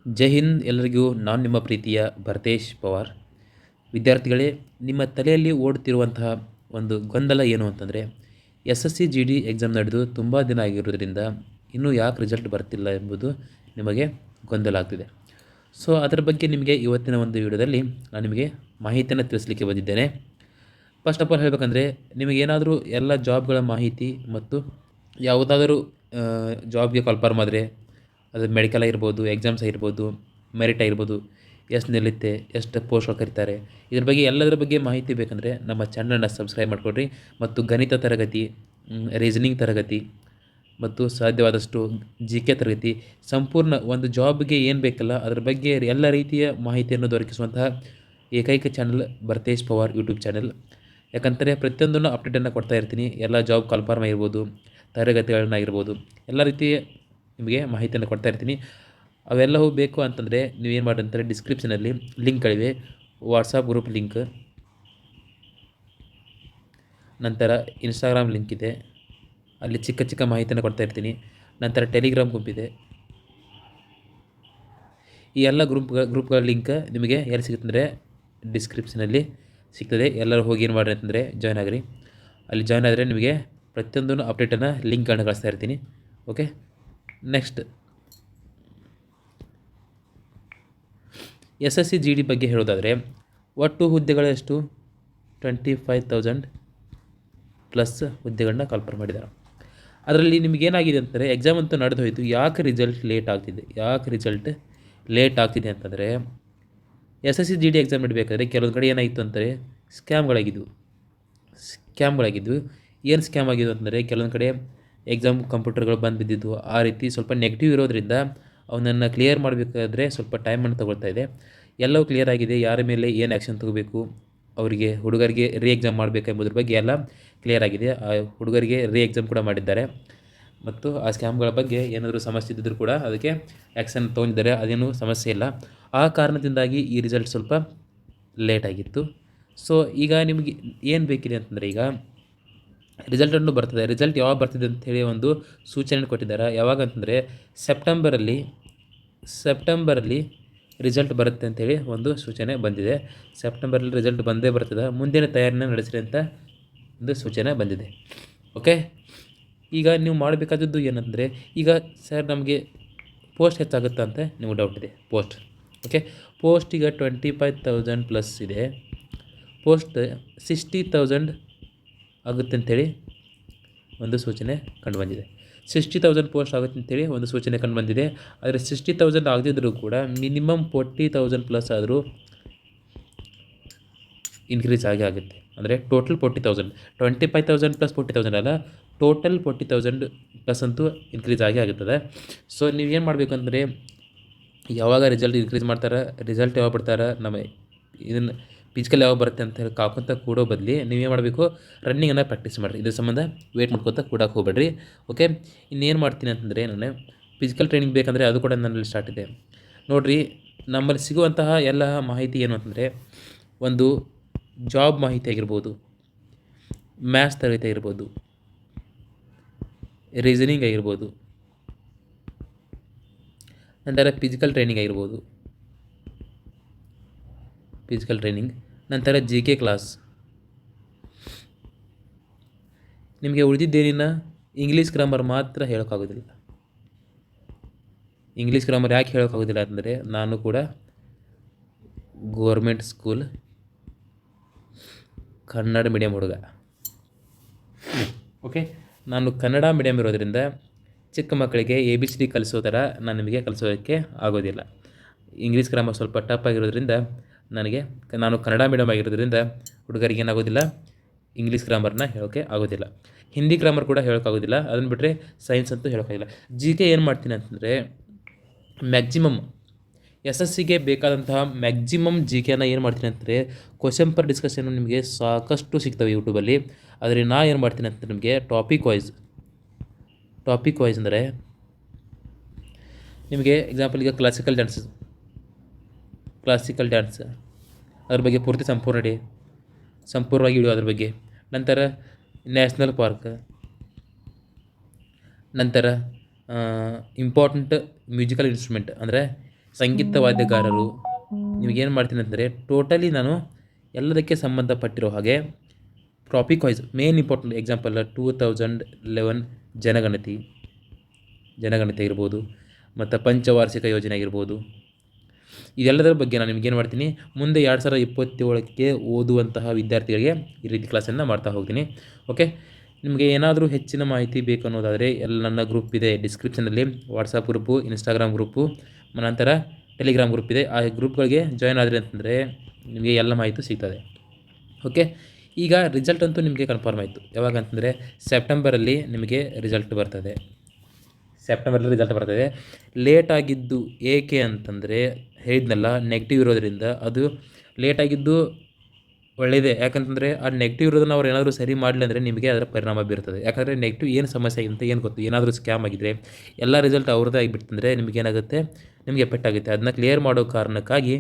ಜೈ ಹಿಂದ್. ಎಲ್ಲರಿಗೂ ನಾನು ನಿಮ್ಮ ಪ್ರೀತಿಯ ಭರತೇಶ್ ಪವಾರ್. ವಿದ್ಯಾರ್ಥಿಗಳೇ, ನಿಮ್ಮ ತಲೆಯಲ್ಲಿ ಓಡುತ್ತಿರುವಂತಹ ಒಂದು ಗೊಂದಲ ಏನು ಅಂತಂದರೆ, SSC GD ಎಕ್ಸಾಮ್ ನಡೆದು ತುಂಬ ದಿನ ಆಗಿರೋದ್ರಿಂದ ಇನ್ನೂ ಯಾಕೆ ರಿಸಲ್ಟ್ ಬರ್ತಿಲ್ಲ ಎಂಬುದು ನಿಮಗೆ ಗೊಂದಲ ಆಗ್ತಿದೆ. ಸೊ ಅದರ ಬಗ್ಗೆ ನಿಮಗೆ ಇವತ್ತಿನ ಒಂದು ವಿಡಿಯೋದಲ್ಲಿ ನಾನು ನಿಮಗೆ ಮಾಹಿತಿಯನ್ನು ತಿಳಿಸಲಿಕ್ಕೆ ಬಂದಿದ್ದೇನೆ. ಫಸ್ಟ್ ಆಫ್ ಆಲ್ ಹೇಳಬೇಕಂದ್ರೆ, ನಿಮಗೇನಾದರೂ ಎಲ್ಲ ಜಾಬ್ಗಳ ಮಾಹಿತಿ ಮತ್ತು ಯಾವುದಾದರೂ ಜಾಬ್ಗೆ ಕನ್ಫರ್ಮ್ ಆದರೆ, ಅದು ಮೆಡಿಕಲ್ ಆಗಿರ್ಬೋದು, ಎಕ್ಸಾಮ್ಸ್ ಆಗಿರ್ಬೋದು, ಮೆರಿಟ್ ಆಗಿರ್ಬೋದು, ಎಷ್ಟು ನಿಲ್ಲುತ್ತೆ, ಎಷ್ಟು ಪೋಸ್ಟ್ಗಳು ಕರೀತಾರೆ, ಇದ್ರ ಬಗ್ಗೆ ಎಲ್ಲದರ ಬಗ್ಗೆ ಮಾಹಿತಿ ಬೇಕಂದರೆ ನಮ್ಮ ಚಾನಲನ್ನು ಸಬ್ಸ್ಕ್ರೈಬ್ ಮಾಡಿಕೊಡ್ರಿ. ಮತ್ತು ಗಣಿತ ತರಗತಿ, ರೀಸನಿಂಗ್ ತರಗತಿ ಮತ್ತು ಸಾಧ್ಯವಾದಷ್ಟು GK ತರಗತಿ, ಸಂಪೂರ್ಣ ಒಂದು ಜಾಬ್ಗೆ ಏನು ಬೇಕಲ್ಲ ಅದರ ಬಗ್ಗೆ ಎಲ್ಲ ರೀತಿಯ ಮಾಹಿತಿಯನ್ನು ದೊರಕಿಸುವಂತಹ ಏಕೈಕ channel Bharatesh Pawar YouTube channel. ಯಾಕಂದರೆ ಪ್ರತಿಯೊಂದನ್ನು ಅಪ್ಡೇಟನ್ನು ಕೊಡ್ತಾ ಇರ್ತೀನಿ. ಎಲ್ಲ ಜಾಬ್ ಕನ್ಫರ್ಮ್ ಆಗಿರ್ಬೋದು, ತರಗತಿಗಳನ್ನಾಗಿರ್ಬೋದು, ಎಲ್ಲ ರೀತಿಯ ನಿಮಗೆ ಮಾಹಿತಿಯನ್ನು ಕೊಡ್ತಾ ಇರ್ತೀನಿ. ಅವೆಲ್ಲವೂ ಬೇಕು ಅಂತಂದರೆ ನೀವೇನು ಮಾಡಿ ಅಂತಾರೆ, ಡಿಸ್ಕ್ರಿಪ್ಷನಲ್ಲಿ ಲಿಂಕ್ಗಳಿವೆ. ವಾಟ್ಸಪ್ ಗ್ರೂಪ್ ಲಿಂಕ್, ನಂತರ ಇನ್ಸ್ಟಾಗ್ರಾಮ್ ಲಿಂಕ್ ಇದೆ, ಅಲ್ಲಿ ಚಿಕ್ಕ ಚಿಕ್ಕ ಮಾಹಿತಿಯನ್ನು ಕೊಡ್ತಾ ಇರ್ತೀನಿ. ನಂತರ ಟೆಲಿಗ್ರಾಮ್ ಗ್ರೂಪ್ ಇದೆ. ಈ ಎಲ್ಲ ಗ್ರೂಪ್ಗಳ ಲಿಂಕ್ ನಿಮಗೆ ಎಲ್ಲಿ ಸಿಗುತ್ತಂದರೆ ಡಿಸ್ಕ್ರಿಪ್ಷನಲ್ಲಿ ಸಿಗ್ತದೆ. ಎಲ್ಲರೂ ಹೋಗಿ ಏನು ಮಾಡಿರಿ ಅಂತಂದರೆ ಜಾಯ್ನ್ ಆಗಿರಿ. ಅಲ್ಲಿ ಜಾಯ್ನ್ ಆದರೆ ನಿಮಗೆ ಪ್ರತಿಯೊಂದನ್ನು ಅಪ್ಡೇಟನ್ನು ಲಿಂಕ್ಗಳನ್ನ ಕಳಿಸ್ತಾ ಇರ್ತೀನಿ. ಓಕೆ, ನೆಕ್ಸ್ಟ್ SSC GD ಬಗ್ಗೆ ಹೇಳೋದಾದರೆ, ಒಟ್ಟು ಹುದ್ದೆಗಳೆಷ್ಟು 25,000 ಪ್ಲಸ್ ಹುದ್ದೆಗಳನ್ನ ಕನ್ಫರ್ಮ್ ಮಾಡಿದ್ದಾರೆ. ಅದರಲ್ಲಿ ನಿಮಗೇನಾಗಿದೆ ಅಂತಂದರೆ, ಎಕ್ಸಾಮ್ ಅಂತೂ ನಡೆದು ಹೋಯಿತು, ಯಾಕೆ ರಿಸಲ್ಟ್ ಲೇಟ್ ಆಗ್ತಿದೆ ಅಂತಂದರೆ, SSC GD ಎಕ್ಸಾಮ್ ನಡೀಬೇಕಾದ್ರೆ ಕೆಲವೊಂದು ಕಡೆ ಏನಾಯಿತು ಅಂದರೆ ಸ್ಕ್ಯಾಮ್ಗಳಾಗಿದ್ವು. ಏನು ಸ್ಕ್ಯಾಮ್ ಆಗಿದ್ವು ಅಂತಂದರೆ, ಕೆಲವೊಂದು ಕಡೆ ಎಕ್ಸಾಮ್ ಕಂಪ್ಯೂಟರ್ಗಳು ಬಂದು ಬಿದ್ದಿದ್ದು. ಆ ರೀತಿ ಸ್ವಲ್ಪ ನೆಗೆಟಿವ್ ಇರೋದ್ರಿಂದ ಅವನನ್ನು ಕ್ಲಿಯರ್ ಮಾಡಬೇಕಾದ್ರೆ ಸ್ವಲ್ಪ ಟೈಮನ್ನು ತಗೊಳ್ತಾ ಇದೆ. ಎಲ್ಲವೂ ಕ್ಲಿಯರ್ ಆಗಿದೆ. ಯಾರ ಮೇಲೆ ಏನು ಆ್ಯಕ್ಷನ್ ತಗೋಬೇಕು, ಅವರಿಗೆ ಹುಡುಗರಿಗೆ ಎಕ್ಸಾಮ್ ಮಾಡಬೇಕೆಂಬುದ್ರ ಬಗ್ಗೆ ಎಲ್ಲ ಕ್ಲಿಯರ್ ಆಗಿದೆ. ಆ ಹುಡುಗರಿಗೆ ಎಕ್ಸಾಮ್ ಕೂಡ ಮಾಡಿದ್ದಾರೆ. ಮತ್ತು ಆ ಸ್ಕ್ಯಾಮ್ಗಳ ಬಗ್ಗೆ ಏನಾದರೂ ಸಮಸ್ಯೆ ಇದ್ದರೂ ಕೂಡ ಅದಕ್ಕೆ ಆ್ಯಕ್ಷನ್ ತೊಗೊಂಡಿದ್ದಾರೆ. ಅದೇನೂ ಸಮಸ್ಯೆ ಇಲ್ಲ. ಆ ಕಾರಣದಿಂದಾಗಿ ಈ ರಿಸಲ್ಟ್ ಸ್ವಲ್ಪ ಲೇಟ್ ಆಗಿತ್ತು. ಸೊ ಈಗ ನಿಮಗೆ ಏನು ಬೇಕಿದೆ ಅಂತಂದರೆ, ಈಗ ರಿಸಲ್ಟನ್ನು ಬರ್ತದೆ. ರಿಸಲ್ಟ್ ಯಾವಾಗ ಬರ್ತಿದೆ ಅಂಥೇಳಿ ಒಂದು ಸೂಚನೆ ಕೊಟ್ಟಿದ್ದಾರೆ. ಯಾವಾಗ ಅಂತಂದರೆ ಸೆಪ್ಟೆಂಬರಲ್ಲಿ ರಿಸಲ್ಟ್ ಬರುತ್ತೆ ಅಂಥೇಳಿ ಒಂದು ಸೂಚನೆ ಬಂದಿದೆ. ಸೆಪ್ಟೆಂಬರಲ್ಲಿ ರಿಸಲ್ಟ್ ಬಂದೇ ಬರ್ತದೆ. ಮುಂದಿನ ತಯಾರಿನ ನಡೆಸಿರಿ ಅಂತ ಒಂದು ಸೂಚನೆ ಬಂದಿದೆ. ಓಕೆ, ಈಗ ನೀವು ಮಾಡಬೇಕಾದದ್ದು ಏನಂದರೆ, ಈಗ ಸರ್ ನಮಗೆ ಪೋಸ್ಟ್ ಹೆಚ್ಚಾಗುತ್ತೆ ಅಂತ ನಿಮಗೆ ಡೌಟ್ ಇದೆ. ಪೋಸ್ಟ್ ಈಗ 25,000 ಪ್ಲಸ್ ಇದೆ. ಪೋಸ್ಟ್ 60,000 ಆಗುತ್ತೆ ಅಂಥೇಳಿ ಒಂದು ಸೂಚನೆ ಕಂಡುಬಂದಿದೆ. 60,000 ಪೋಸ್ಟ್ ಆಗುತ್ತೆ ಅಂಥೇಳಿ ಒಂದು ಸೂಚನೆ ಕಂಡುಬಂದಿದೆ. ಆದರೆ 60,000 ಆಗದಿದ್ದರೂ ಕೂಡ ಮಿನಿಮಮ್ 40,000 ಪ್ಲಸ್ ಆದರೂ ಇನ್ಕ್ರೀಸ್ ಆಗುತ್ತೆ. ಅಂದರೆ ಟೋಟಲ್ 40,000, 25,000 ಪ್ಲಸ್ 40,000 ಅಲ್ಲ, ಟೋಟಲ್ 40,000 ಪ್ಲಸ್ ಅಂತೂ ಇನ್ಕ್ರೀಸ್ ಆಗುತ್ತದೆ. ಸೊ ನೀವೇನು ಮಾಡಬೇಕು ಅಂದರೆ, ಯಾವಾಗ ರಿಸಲ್ಟ್ ಇನ್ಕ್ರೀಸ್ ಮಾಡ್ತಾರೆ, ರಿಸಲ್ಟ್ ಯಾವಾಗ ಬಿಡ್ತಾರೆ, ನಮ್ಮ ಇದನ್ನು ಫಿಸಿಕಲ್ ಯಾವಾಗ ಬರುತ್ತೆ ಅಂತ ಹೇಳಿ ಕಾಕೊಂತ ಕೂಡೋ ಬದಲಿ ನೀವೇನು ಮಾಡಬೇಕು, ರನ್ನಿಂಗನ್ನು ಪ್ರಾಕ್ಟೀಸ್ ಮಾಡಿರಿ. ಇದ್ರ ಸಂಬಂಧ ವೇಟ್ ಮಾಡ್ಕೊತ ಕೂಡಕ್ಕೆ ಹೋಗ್ಬೇಡ್ರಿ. ಓಕೆ, ಇನ್ನೇನು ಮಾಡ್ತೀನಿ ಅಂತಂದರೆ, ನಾನು ಫಿಸಿಕಲ್ ಟ್ರೈನಿಂಗ್ ಬೇಕಂದರೆ ಅದು ಕೂಡ ನನ್ನಲ್ಲಿ ಸ್ಟಾರ್ಟ್ ಇದೆ. ನೋಡಿರಿ, ನಮ್ಮಲ್ಲಿ ಸಿಗುವಂತಹ ಎಲ್ಲ ಮಾಹಿತಿ ಏನು ಅಂತಂದರೆ, ಒಂದು ಜಾಬ್ ಮಾಹಿತಿ ಆಗಿರ್ಬೋದು, ಮ್ಯಾಥ್ಸ್ ತರಗತಿ ಆಗಿರ್ಬೋದು, ರೀಸನಿಂಗ್ ಆಗಿರ್ಬೋದು, ನಂತರ ಫಿಸಿಕಲ್ ಟ್ರೈನಿಂಗ್, ನಂತರ GK ಕ್ಲಾಸ್. ನಿಮಗೆ ಉಳಿದಿದ್ದೇನಿನ ಇಂಗ್ಲೀಷ್ ಗ್ರಾಮರ್ ಮಾತ್ರ ಹೇಳೋಕ್ಕಾಗೋದಿಲ್ಲ. ಇಂಗ್ಲೀಷ್ ಗ್ರಾಮರ್ ಯಾಕೆ ಹೇಳೋಕ್ಕಾಗೋದಿಲ್ಲ ಅಂದರೆ, ನಾನು ಕೂಡ ಗೋರ್ಮೆಂಟ್ ಸ್ಕೂಲ್ ಕನ್ನಡ ಮೀಡಿಯಂ ಹುಡುಗ. ಓಕೆ, ನಾನು ಕನ್ನಡ ಮೀಡಿಯಂ ಇರೋದರಿಂದ ಚಿಕ್ಕ ಮಕ್ಕಳಿಗೆ ABCD ಕಲಿಸೋ ಥರ ನಾನು ನಿಮಗೆ ಕಲಿಸೋದಕ್ಕೆ ಆಗೋದಿಲ್ಲ. ಇಂಗ್ಲೀಷ್ ಗ್ರಾಮರ್ ಸ್ವಲ್ಪ ಟಫ್ ಆಗಿರೋದ್ರಿಂದ ನಾನು ಕನ್ನಡ ಮೀಡಿಯಮ್ ಆಗಿರೋದ್ರಿಂದ ಹುಡುಗರಿಗೆ ಏನಾಗೋದಿಲ್ಲ, ಇಂಗ್ಲೀಷ್ ಗ್ರಾಮರ್ನ ಹೇಳೋಕ್ಕೆ ಆಗೋದಿಲ್ಲ. ಹಿಂದಿ ಗ್ರಾಮರ್ ಕೂಡ ಹೇಳೋಕ್ಕಾಗೋದಿಲ್ಲ. ಅದನ್ನು ಬಿಟ್ಟರೆ ಸೈನ್ಸ್ ಅಂತೂ ಹೇಳೋಕ್ಕಾಗಿಲ್ಲ. GK ಏನು ಮಾಡ್ತೀನಿ ಅಂತಂದರೆ, ಮ್ಯಾಕ್ಸಿಮಮ್ SSCಗೆ ಬೇಕಾದಂತಹ ಮ್ಯಾಕ್ಸಿಮಮ್ GKನ ಏನು ಮಾಡ್ತೀನಿ ಅಂತಂದರೆ, ಕ್ವಶನ್ ಪರ್ ಡಿಸ್ಕಷನ್ ನಿಮಗೆ ಸಾಕಷ್ಟು ಸಿಗ್ತವೆ ಯೂಟ್ಯೂಬಲ್ಲಿ. ಆದರೆ ಏನು ಮಾಡ್ತೀನಿ ಅಂತ ನಿಮಗೆ ಟಾಪಿಕ್ ವೈಸ್ ಅಂದರೆ, ನಿಮಗೆ ಎಕ್ಸಾಂಪಲ್ ಈಗ ಕ್ಲಾಸಿಕಲ್ ಡ್ಯಾನ್ಸ್ ಅದ್ರ ಬಗ್ಗೆ ಪೂರ್ತಿ ಸಂಪೂರ್ಣವಾಗಿ ವಿಡಿಯೋ ಅದ್ರ ಬಗ್ಗೆ. ನಂತರ ನ್ಯಾಷನಲ್ ಪಾರ್ಕ್, ನಂತರ ಇಂಪಾರ್ಟೆಂಟ್ ಮ್ಯೂಸಿಕಲ್ ಇನ್ಸ್ಟ್ರೂಮೆಂಟ್ ಅಂದರೆ ಸಂಗೀತ ವಾದ್ಯಗಾರರು. ನಿಮಗೇನು ಮಾಡ್ತೀನಿ ಅಂದರೆ ಟೋಟಲಿ ನಾನು ಎಲ್ಲದಕ್ಕೆ ಸಂಬಂಧಪಟ್ಟಿರೋ ಹಾಗೆ topic wise main important example 2011 ಜನಗಣತಿ ಆಗಿರ್ಬೋದು, ಮತ್ತು ಪಂಚವಾರ್ಷಿಕ ಯೋಜನೆ ಆಗಿರ್ಬೋದು. ಇದೆಲ್ಲದರ ಬಗ್ಗೆ ನಾನು ನಿಮಗೇನು ಮಾಡ್ತೀನಿ, ಮುಂದೆ 2027ಕ್ಕೆ ಓದುವಂತಹ ವಿದ್ಯಾರ್ಥಿಗಳಿಗೆ ಈ ರೀತಿ ಕ್ಲಾಸನ್ನು ಮಾಡ್ತಾ ಹೋಗ್ತೀನಿ. ಓಕೆ, ನಿಮಗೆ ಏನಾದರೂ ಹೆಚ್ಚಿನ ಮಾಹಿತಿ ಬೇಕು ಅನ್ನೋದಾದರೆ ನನ್ನ ಗ್ರೂಪ್ ಇದೆ ಡಿಸ್ಕ್ರಿಪ್ಷನಲ್ಲಿ. ವಾಟ್ಸಪ್ ಗ್ರೂಪು, ಇನ್ಸ್ಟಾಗ್ರಾಮ್ ಗ್ರೂಪು, ನಂತರ ಟೆಲಿಗ್ರಾಮ್ ಗ್ರೂಪ್ ಇದೆ. ಆ ಗ್ರೂಪ್ಗಳಿಗೆ ಜಾಯ್ನ್ ಆದರೆ ಅಂತಂದರೆ ನಿಮಗೆ ಎಲ್ಲ ಮಾಹಿತಿ ಸಿಗ್ತದೆ. ಓಕೆ, ಈಗ ರಿಸಲ್ಟ್ ಅಂತೂ ನಿಮಗೆ ಕನ್ಫರ್ಮ್ ಆಯಿತು. ಯಾವಾಗ ಅಂತಂದರೆ ಸೆಪ್ಟೆಂಬರಲ್ಲಿ ನಿಮಗೆ ರಿಸಲ್ಟ್ ಬರ್ತದೆ. ಲೇಟ್ ಆಗಿದ್ದು ಏಕೆ ಅಂತಂದರೆ ಹೇಳಿದ್ನಲ್ಲ, ನೆಗೆಟಿವ್ ಇರೋದರಿಂದ. ಅದು ಲೇಟಾಗಿದ್ದು ಒಳ್ಳೆಯದೇ. ಯಾಕಂತಂದರೆ ಆ ನೆಗೆಟಿವ್ ಇರೋದನ್ನು ಅವ್ರು ಏನಾದರೂ ಸರಿ ಮಾಡಲಿ ಅಂದರೆ ನಿಮಗೆ ಅದರ ಪರಿಣಾಮ ಬೀರ್ತದೆ. ಯಾಕಂದರೆ ನೆಗೆಟಿವ್ ಏನು ಸಮಸ್ಯೆ ಆಗಿದೆ ಅಂತ ಏನು ಗೊತ್ತು, ಏನಾದರೂ ಸ್ಕ್ಯಾಮ್ ಆಗಿದ್ದರೆ ಎಲ್ಲ ರಿಸಲ್ಟ್ ಅವ್ರದ್ದೇ ಆಗಿಬಿಡ್ತಂದರೆ ನಿಮಗೇನಾಗುತ್ತೆ, ನಿಮಗೆ ಎಫೆಕ್ಟ್ ಆಗುತ್ತೆ. ಅದನ್ನ ಕ್ಲಿಯರ್ ಮಾಡೋ ಕಾರಣಕ್ಕಾಗಿ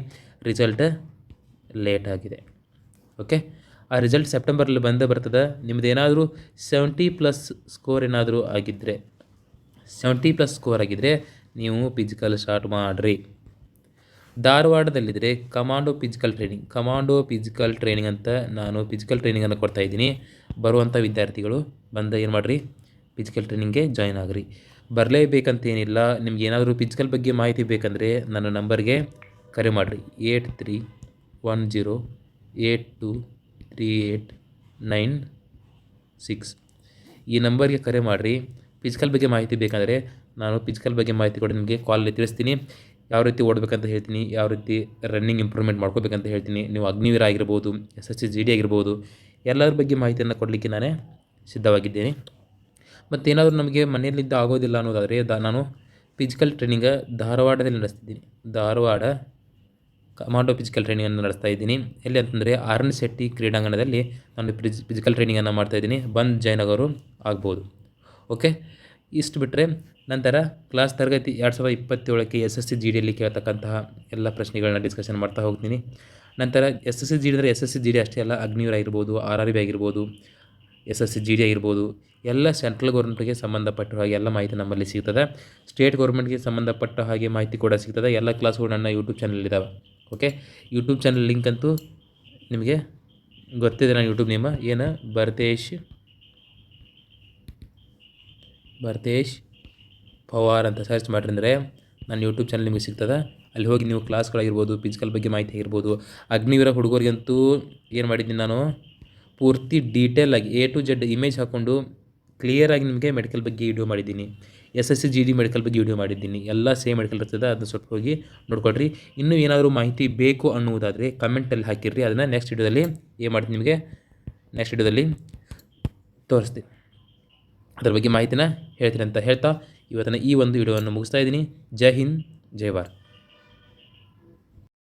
ರಿಸಲ್ಟ್ ಲೇಟ್ ಆಗಿದೆ. ಓಕೆ, ಆ ರಿಸಲ್ಟ್ ಸೆಪ್ಟೆಂಬರಲ್ಲಿ ಬರ್ತದೆ. ನಿಮ್ಮದು ಏನಾದರೂ 70+ ಸ್ಕೋರ್ ಏನಾದರೂ ಆಗಿದ್ದರೆ, 70+ ಸ್ಕೋರ್ ಆಗಿದ್ದರೆ ನೀವು ಫಿಸಿಕಲ್ ಸ್ಟಾರ್ಟ್ ಮಾಡಿರಿ. ಧಾರವಾಡದಲ್ಲಿದ್ದರೆ ಕಮಾಂಡೋ ಫಿಸಿಕಲ್ ಟ್ರೈನಿಂಗ್ ಅಂತ ನಾನು ಫಿಸಿಕಲ್ ಟ್ರೈನಿಂಗನ್ನು ಕೊಡ್ತಾಯಿದ್ದೀನಿ. ಬರುವಂಥ ವಿದ್ಯಾರ್ಥಿಗಳು ಬಂದು ಏನು ಮಾಡಿರಿ, ಫಿಸಿಕಲ್ ಟ್ರೈನಿಂಗ್ಗೆ ಜಾಯ್ನ್ ಆಗಿರಿ. ಬರಲೇಬೇಕಂತೇನಿಲ್ಲ. ನಿಮ್ಗೆ ಏನಾದರೂ ಫಿಸಿಕಲ್ ಬಗ್ಗೆ ಮಾಹಿತಿ ಬೇಕಂದರೆ ನನ್ನ ನಂಬರ್ಗೆ ಕರೆ ಮಾಡಿರಿ. 8310823896 ಈ ನಂಬರ್ಗೆ ಕರೆ ಮಾಡಿರಿ. ಫಿಸಿಕಲ್ ಬಗ್ಗೆ ಮಾಹಿತಿ ಬೇಕಂದರೆ ನಾನು ಫಿಸಿಕಲ್ ಬಗ್ಗೆ ಮಾಹಿತಿ ಕೊಡಿ ನಿಮಗೆ ಕಾಲಲ್ಲಿ ತಿಳಿಸ್ತೀನಿ. ಯಾವ ರೀತಿ ಓಡಬೇಕಂತ ಹೇಳ್ತೀನಿ, ಯಾವ ರೀತಿ ರನ್ನಿಂಗ್ ಇಂಪ್ರೂವ್ಮೆಂಟ್ ಮಾಡ್ಕೋಬೇಕಂತ ಹೇಳ್ತೀನಿ. ನೀವು ಅಗ್ನಿವೀರ ಆಗಿರ್ಬೋದು, SSC GD ಆಗಿರ್ಬೋದು, ಎಲ್ಲರ ಬಗ್ಗೆ ಮಾಹಿತಿಯನ್ನು ಕೊಡಲಿಕ್ಕೆ ನಾನೇ ಸಿದ್ಧವಾಗಿದ್ದೇನೆ. ಮತ್ತೇನಾದರೂ ನಮಗೆ ಮನೆಯಲ್ಲಿದ್ದ ಆಗೋದಿಲ್ಲ ಅನ್ನೋದಾದರೆ ನಾನು ಫಿಸಿಕಲ್ ಟ್ರೈನಿಂಗ್ ಧಾರವಾಡದಲ್ಲಿ ನಡೆಸ್ತಿದ್ದೀನಿ. ಧಾರವಾಡ ಕಮಾಂಡೋ ಫಿಸಿಕಲ್ ಟ್ರೈನಿಂಗನ್ನು ನಡೆಸ್ತಾ ಇದ್ದೀನಿ. ಎಲ್ಲಿ ಅಂತಂದರೆ ಆರ್ಎನ್ ಶೆಟ್ಟಿ ಕ್ರೀಡಾಂಗಣದಲ್ಲಿ ನಾನು ಫಿಸಿಕಲ್ ಟ್ರೈನಿಂಗನ್ನು ಮಾಡ್ತಾಯಿದ್ದೀನಿ. ಬಂದು ಜಾಯ್ನ್ ಆಗೋರು ಆಗ್ಬೋದು. ಓಕೆ, ಇಷ್ಟು ಬಿಟ್ಟರೆ ನಂತರ ಕ್ಲಾಸ್ ತರಗತಿ 2027ಕ್ಕೆ SSC GDಯಲ್ಲಿ ಕೇಳ್ತಕ್ಕಂತಹ ಎಲ್ಲ ಪ್ರಶ್ನೆಗಳನ್ನ ಡಿಸ್ಕಷನ್ ಮಾಡ್ತಾ ಹೋಗ್ತೀನಿ. ನಂತರ SSC GD ಅಂದರೆ SSC GD ಅಷ್ಟೇ ಅಲ್ಲ, ಅಗ್ನಿವೀರ ಆಗಿರ್ಬೋದು, RRB ಆಗಿರ್ಬೋದು, SSC GD ಆಗಿರ್ಬೋದು, ಎಲ್ಲ ಸೆಂಟ್ರಲ್ ಗೌರ್ಮೆಂಟ್ಗೆ ಸಂಬಂಧಪಟ್ಟ ಹಾಗೆ ಎಲ್ಲ ಮಾಹಿತಿ ನಮ್ಮಲ್ಲಿ ಸಿಗ್ತದೆ. ಸ್ಟೇಟ್ ಗೌರ್ಮೆಂಟ್ಗೆ ಸಂಬಂಧಪಟ್ಟ ಹಾಗೆ ಮಾಹಿತಿ ಕೂಡ ಸಿಗ್ತದೆ. ಎಲ್ಲ ಕ್ಲಾಸ್ಗಳು ನನ್ನ YouTube channel okay, YouTube channel link ಅಂತೂ ನಿಮಗೆ ಗೊತ್ತಿದೆ. ನಾನು ಯೂಟ್ಯೂಬ್ ನೇಮ ಏನು, ಭರತೇಶ್ ಪವಾರ್ ಅಂತ ಸರ್ಚ್ ಮಾಡಿರಿ ಅಂದರೆ ನನ್ನ ಯೂಟ್ಯೂಬ್ ಚಾನಲ್ ನಿಮಗೆ ಸಿಗ್ತದೆ. ಅಲ್ಲಿ ಹೋಗಿ ನೀವು ಕ್ಲಾಸ್ಗಳಾಗಿರ್ಬೋದು, ಫಿಸಿಕಲ್ ಬಗ್ಗೆ ಮಾಹಿತಿ ಆಗಿರ್ಬೋದು. ಅಗ್ನಿವೀರ ಹುಡುಗರಿಗಂತೂ ಏನು ಮಾಡಿದ್ದೀನಿ, ನಾನು ಪೂರ್ತಿ ಡೀಟೇಲಾಗಿ A to Z ಇಮೇಜ್ ಹಾಕ್ಕೊಂಡು ಕ್ಲಿಯರಾಗಿ ನಿಮಗೆ ಮೆಡಿಕಲ್ ಬಗ್ಗೆ ವಿಡಿಯೋ ಮಾಡಿದ್ದೀನಿ. SSC GD ಮೆಡಿಕಲ್ ಬಗ್ಗೆ ವಿಡಿಯೋ ಮಾಡಿದ್ದೀನಿ. ಎಲ್ಲ ಸೇಮ್ ಮೆಡಿಕಲ್ ಇರ್ತದೆ, ಅದನ್ನ ಸ್ವಲ್ಪ ಹೋಗಿ ನೋಡ್ಕೊಳ್ರಿ. ಇನ್ನೂ ಏನಾದರೂ ಮಾಹಿತಿ ಬೇಕು ಅನ್ನುವುದಾದರೆ ಕಮೆಂಟಲ್ಲಿ ಹಾಕಿರ್ರಿ. ಅದನ್ನು ನೆಕ್ಸ್ಟ್ ವಿಡಿಯೋದಲ್ಲಿ ಏನು ಮಾಡ್ತೀನಿ, ನಿಮಗೆ ನೆಕ್ಸ್ಟ್ ವಿಡಿಯೋದಲ್ಲಿ ತೋರಿಸ್ತೀನಿ. ಅದರ ಬಗ್ಗೆ ಮಾಹಿತಿನ ಹೇಳ್ತೀನಿ ಅಂತ ಹೇಳ್ತಾ ಇವತ್ತಿನ ಈ ಒಂದು ವಿಡಿಯೋವನ್ನು ಮುಗಿಸ್ತಾ ಇದ್ದೀನಿ. ಜೈ ಹಿಂದ್, ಜೈ ಭಾರತ್.